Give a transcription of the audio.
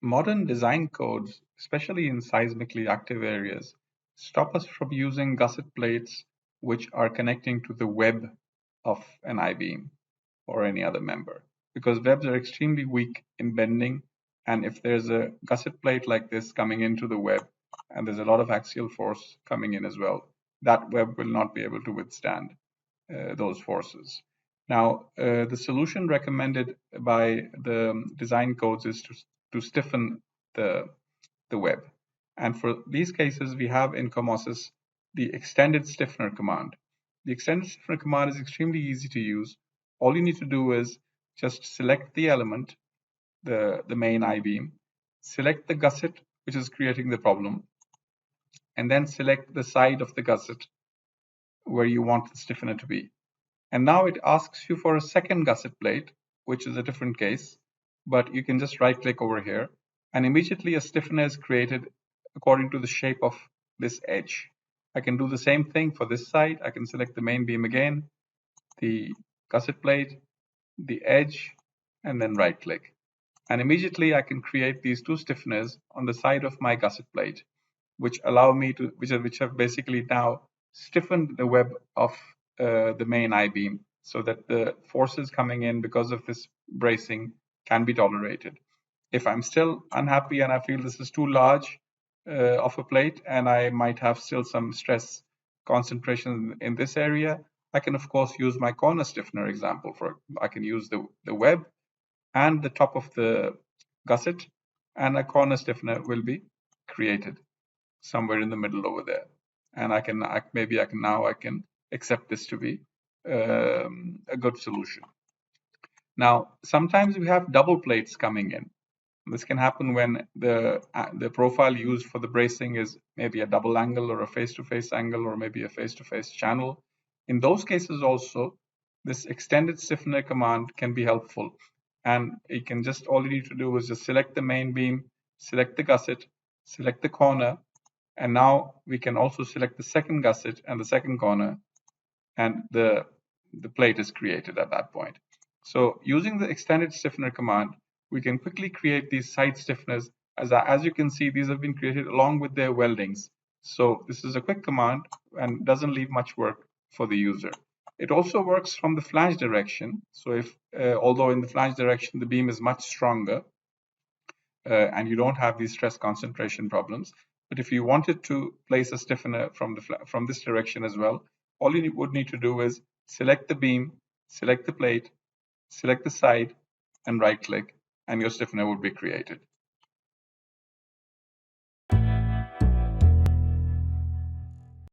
Modern design codes, especially in seismically active areas, stop us from using gusset plates which are connecting to the web of an I-beam or any other member, because webs are extremely weak in bending, and if there's a gusset plate like this coming into the web and there's a lot of axial force coming in as well, that web will not be able to withstand those forces. Now, the solution recommended by the design codes is to stiffen the web. And for these cases, we have in Comosys the extended stiffener command. The extended stiffener command is extremely easy to use. All you need to do is just select the element, the main I-beam, select the gusset, which is creating the problem, and then select the side of the gusset where you want the stiffener to be. And now it asks you for a second gusset plate, which is a different case, but you can just right click over here and immediately a stiffener is created according to the shape of this edge. I can do the same thing for this side. I can select the main beam again, the gusset plate, the edge, and then right click. And immediately I can create these two stiffeners on the side of my gusset plate, which allow me to, which have basically now stiffened the web of the main I-beam so that the forces coming in because of this bracing can be tolerated. If I'm still unhappy and I feel this is too large of a plate and I might have still some stress concentration in this area, I can of course use my corner stiffener example. I can use the web and the top of the gusset, and a corner stiffener will be created somewhere in the middle over there. And I can accept this to be a good solution. Now, sometimes we have double plates coming in. This can happen when the profile used for the bracing is maybe a double angle or a face-to-face angle or maybe a face-to-face channel. In those cases also, this extended stiffener command can be helpful. And you can just, all you need to do is just select the main beam, select the gusset, select the corner, and now we can also select the second gusset and the second corner, and the plate is created at that point. So using the extended stiffener command, we can quickly create these side stiffeners. As you can see, these have been created along with their weldings. So this is a quick command and doesn't leave much work for the user. It also works from the flange direction. So if, although in the flange direction, the beam is much stronger, and you don't have these stress concentration problems. But if you wanted to place a stiffener from this direction as well, all you would need to do is select the beam, select the plate, select the side, and right click, and your stiffener would be created.